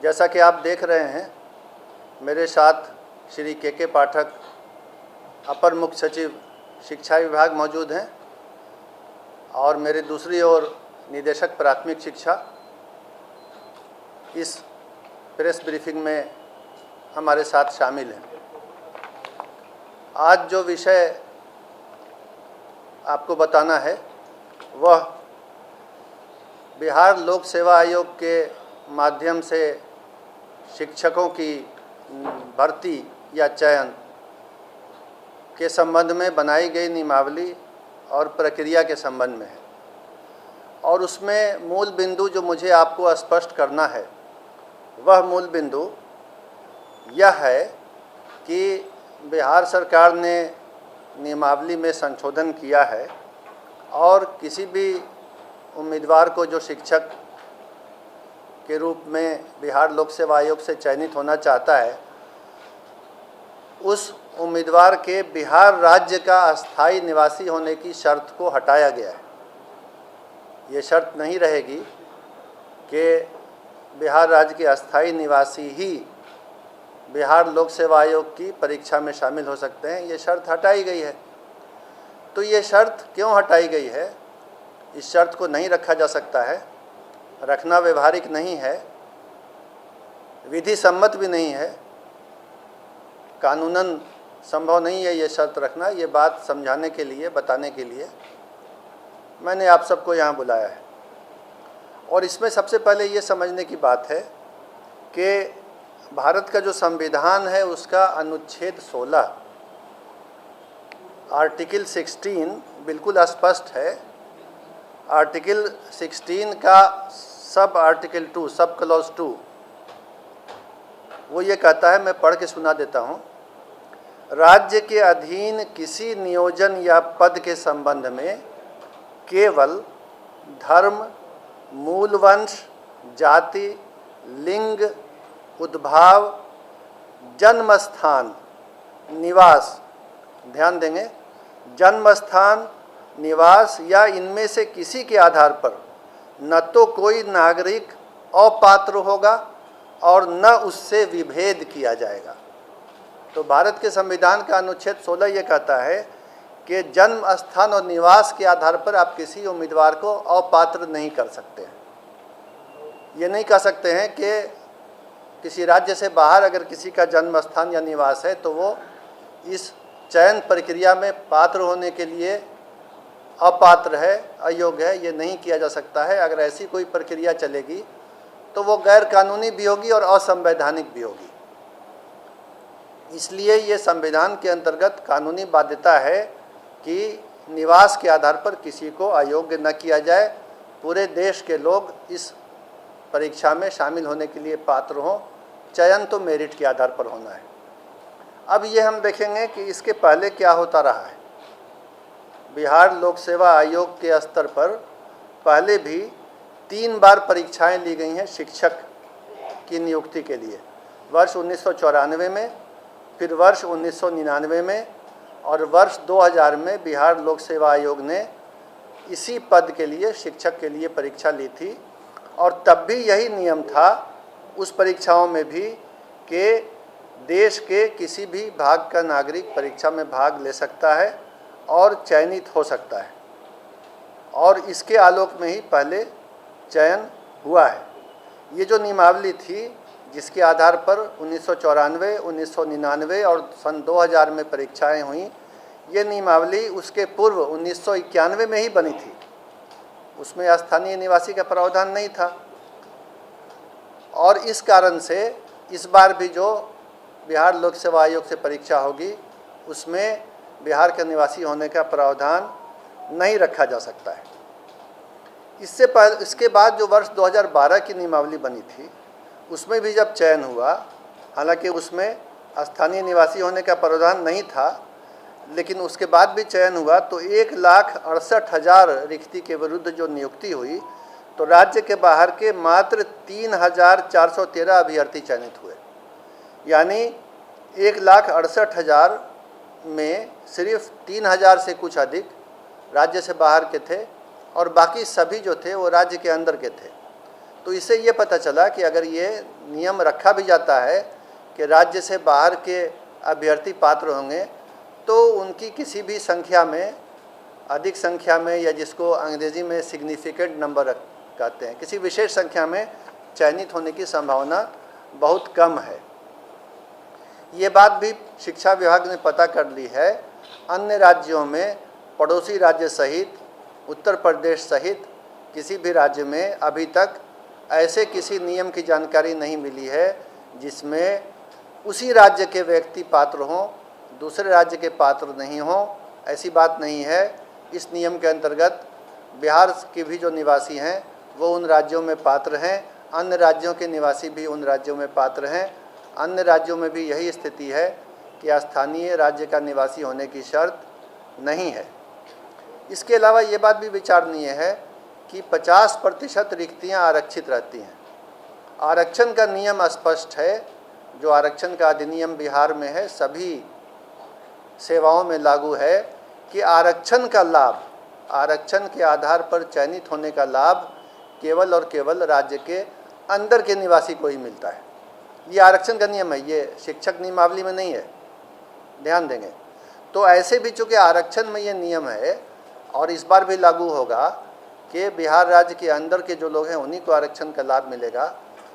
जैसा कि आप देख रहे हैं, मेरे साथ श्री के पाठक, अपर मुख्य सचिव शिक्षा विभाग मौजूद हैं और मेरे दूसरी ओर निदेशक प्राथमिक शिक्षा इस प्रेस ब्रीफिंग में हमारे साथ शामिल हैं। आज जो विषय आपको बताना है वह बिहार लोक सेवा आयोग के माध्यम से शिक्षकों की भर्ती या चयन के संबंध में बनाई गई नियमावली और प्रक्रिया के संबंध में है। और उसमें मूल बिंदु जो मुझे आपको स्पष्ट करना है वह मूल बिंदु यह है कि बिहार सरकार ने नियमावली में संशोधन किया है और किसी भी उम्मीदवार को जो शिक्षक के रूप में बिहार लोक सेवा आयोग से चयनित होना चाहता है, उस उम्मीदवार के बिहार राज्य का अस्थायी निवासी होने की शर्त को हटाया गया है। ये शर्त नहीं रहेगी कि बिहार राज्य के अस्थायी निवासी ही बिहार लोक सेवा आयोग की परीक्षा में शामिल हो सकते हैं। ये शर्त हटाई गई है। तो ये शर्त क्यों हटाई गई है? इस शर्त को नहीं रखा जा सकता है, रखना व्यवहारिक नहीं है, विधि सम्मत भी नहीं है, कानूनन संभव नहीं है ये शर्त रखना। ये बात समझाने के लिए, बताने के लिए मैंने आप सबको यहाँ बुलाया है। और इसमें सबसे पहले ये समझने की बात है कि भारत का जो संविधान है उसका अनुच्छेद 16 आर्टिकल 16 बिल्कुल स्पष्ट है। आर्टिकल 16 का सब आर्टिकल 2, सब क्लॉज 2, वो ये कहता है, मैं पढ़ के सुना देता हूँ। राज्य के अधीन किसी नियोजन या पद के संबंध में केवल धर्म, मूल वंश, जाति, लिंग, उद्भाव, जन्म स्थान, निवास, ध्यान देंगे, जन्म स्थान, निवास या इनमें से किसी के आधार पर न तो कोई नागरिक अपात्र होगा और न उससे विभेद किया जाएगा। तो भारत के संविधान का अनुच्छेद 16 ये कहता है कि जन्म स्थान और निवास के आधार पर आप किसी उम्मीदवार को अपात्र नहीं कर सकते हैं। ये नहीं कह सकते हैं कि किसी राज्य से बाहर अगर किसी का जन्म स्थान या निवास है तो वो इस चयन प्रक्रिया में पात्र होने के लिए अपात्र है, अयोग्य है। ये नहीं किया जा सकता है। अगर ऐसी कोई प्रक्रिया चलेगी तो वो गैर कानूनी भी होगी और असंवैधानिक भी होगी। इसलिए ये संविधान के अंतर्गत कानूनी बाध्यता है कि निवास के आधार पर किसी को अयोग्य न किया जाए। पूरे देश के लोग इस परीक्षा में शामिल होने के लिए पात्र हों। चयन तो मेरिट के आधार पर होना है। अब ये हम देखेंगे कि इसके पहले क्या होता रहा है। बिहार लोक सेवा आयोग के स्तर पर पहले भी 3 बार परीक्षाएं ली गई हैं शिक्षक की नियुक्ति के लिए। वर्ष 1994 में, फिर वर्ष 1999 में और वर्ष 2000 में बिहार लोक सेवा आयोग ने इसी पद के लिए, शिक्षक के लिए परीक्षा ली थी। और तब भी यही नियम था उस परीक्षाओं में भी कि देश के किसी भी भाग का नागरिक परीक्षा में भाग ले सकता है और चयनित हो सकता है। और इसके आलोक में ही पहले चयन हुआ है। ये जो नियमावली थी जिसके आधार पर 1994, 1999 और सन 2000 में परीक्षाएं हुई, ये नियमावली उसके पूर्व 1991 में ही बनी थी। उसमें स्थानीय निवासी का प्रावधान नहीं था। और इस कारण से इस बार भी जो बिहार लोक सेवा आयोग से परीक्षा होगी उसमें बिहार के निवासी होने का प्रावधान नहीं रखा जा सकता है। इसके बाद जो वर्ष 2012 की नियमावली बनी थी उसमें भी जब चयन हुआ, हालांकि उसमें स्थानीय निवासी होने का प्रावधान नहीं था, लेकिन उसके बाद भी चयन हुआ तो 1,68,000 रिक्ति के विरुद्ध जो नियुक्ति हुई तो राज्य के बाहर के मात्र 3,413 अभ्यर्थी चयनित हुए। यानी 1,68,000 में सिर्फ 3,000 से कुछ अधिक राज्य से बाहर के थे और बाकी सभी जो थे वो राज्य के अंदर के थे। तो इससे ये पता चला कि अगर ये नियम रखा भी जाता है कि राज्य से बाहर के अभ्यर्थी पात्र होंगे, तो उनकी किसी भी संख्या में, अधिक संख्या में, या जिसको अंग्रेजी में सिग्निफिकेंट नंबर कहते हैं, किसी विशेष संख्या में चयनित होने की संभावना बहुत कम है। ये बात भी शिक्षा विभाग ने पता कर ली है। अन्य राज्यों में, पड़ोसी राज्य सहित, उत्तर प्रदेश सहित किसी भी राज्य में अभी तक ऐसे किसी नियम की जानकारी नहीं मिली है जिसमें उसी राज्य के व्यक्ति पात्र हों, दूसरे राज्य के पात्र नहीं हों। ऐसी बात नहीं है। इस नियम के अंतर्गत बिहार के भी जो निवासी हैं वो उन राज्यों में पात्र हैं, अन्य राज्यों के निवासी भी उन राज्यों में पात्र हैं। अन्य राज्यों में भी यही स्थिति है कि स्थानीय राज्य का निवासी होने की शर्त नहीं है। इसके अलावा ये बात भी विचारणीय है कि 50% रिक्तियाँ आरक्षित रहती हैं। आरक्षण का नियम स्पष्ट है। जो आरक्षण का अधिनियम बिहार में है, सभी सेवाओं में लागू है कि आरक्षण का लाभ, आरक्षण के आधार पर चयनित होने का लाभ केवल और केवल राज्य के अंदर के निवासी को ही मिलता है। ये आरक्षण का नियम है, ये शिक्षक नियमावली में नहीं है, ध्यान देंगे। तो ऐसे भी चूँकि आरक्षण में ये नियम है और इस बार भी लागू होगा कि बिहार राज्य के अंदर के जो लोग हैं उन्हीं को आरक्षण का लाभ मिलेगा,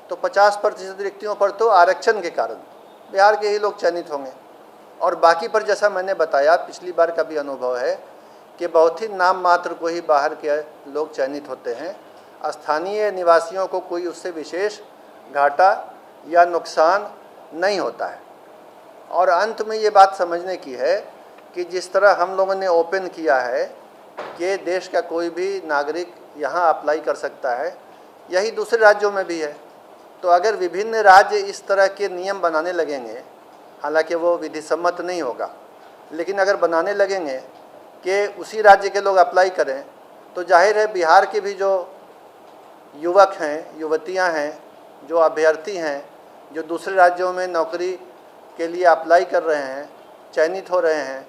तो 50% रिक्तियों पर तो आरक्षण के कारण बिहार के ही लोग चयनित होंगे। और बाकी पर जैसा मैंने बताया, पिछली बार का भी अनुभव है कि बहुत ही नाम मात्र को ही बाहर के लोग चयनित होते हैं। स्थानीय निवासियों को कोई उससे विशेष घाटा या नुकसान नहीं होता है। और अंत में ये बात समझने की है कि जिस तरह हम लोगों ने ओपन किया है कि देश का कोई भी नागरिक यहाँ अप्लाई कर सकता है, यही दूसरे राज्यों में भी है। तो अगर विभिन्न राज्य इस तरह के नियम बनाने लगेंगे, हालांकि वो विधि सम्मत नहीं होगा, लेकिन अगर बनाने लगेंगे कि उसी राज्य के लोग अप्लाई करें, तो जाहिर है बिहार के भी जो युवक हैं, युवतियां हैं, जो अभ्यर्थी हैं, जो दूसरे राज्यों में नौकरी के लिए अप्लाई कर रहे हैं, चयनित हो रहे हैं,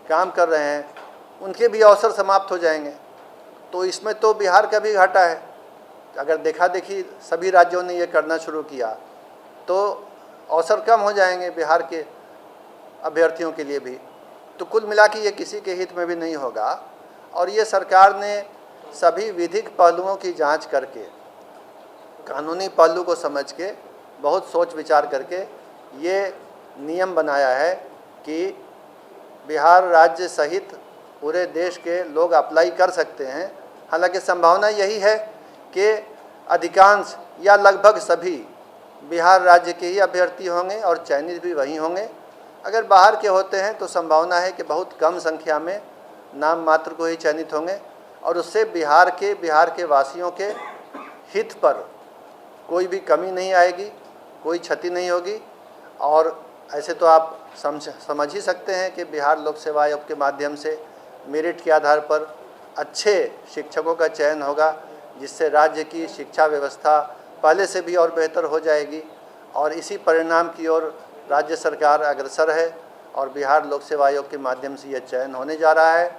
काम कर रहे हैं, उनके भी अवसर समाप्त हो जाएंगे। तो इसमें तो बिहार का भी घाटा है। अगर देखा देखी सभी राज्यों ने ये करना शुरू किया तो अवसर कम हो जाएंगे बिहार के अभ्यर्थियों के लिए भी। तो कुल मिला के ये किसी के हित में भी नहीं होगा। और ये सरकार ने सभी विधिक पहलुओं की जांच करके, कानूनी पहलू को समझ के, बहुत सोच विचार करके ये नियम बनाया है कि बिहार राज्य सहित पूरे देश के लोग अप्लाई कर सकते हैं। हालांकि संभावना यही है कि अधिकांश या लगभग सभी बिहार राज्य के ही अभ्यर्थी होंगे और चयनित भी वही होंगे। अगर बाहर के होते हैं तो संभावना है कि बहुत कम संख्या में नाम मात्र को ही चयनित होंगे, और उससे बिहार के वासियों के हित पर कोई भी कमी नहीं आएगी, कोई क्षति नहीं होगी। और ऐसे तो आप समझ ही सकते हैं कि बिहार लोक सेवा आयोग के माध्यम से मेरिट के आधार पर अच्छे शिक्षकों का चयन होगा, जिससे राज्य की शिक्षा व्यवस्था पहले से भी और बेहतर हो जाएगी। और इसी परिणाम की ओर राज्य सरकार अग्रसर है और बिहार लोक सेवा आयोग के माध्यम से यह चयन होने जा रहा है।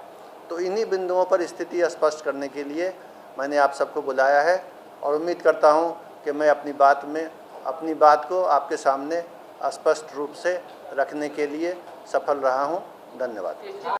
तो इन्हीं बिंदुओं पर स्थिति स्पष्ट करने के लिए मैंने आप सबको बुलाया है, और उम्मीद करता हूं कि मैं अपनी बात को आपके सामने स्पष्ट रूप से रखने के लिए सफल रहा हूं। धन्यवाद।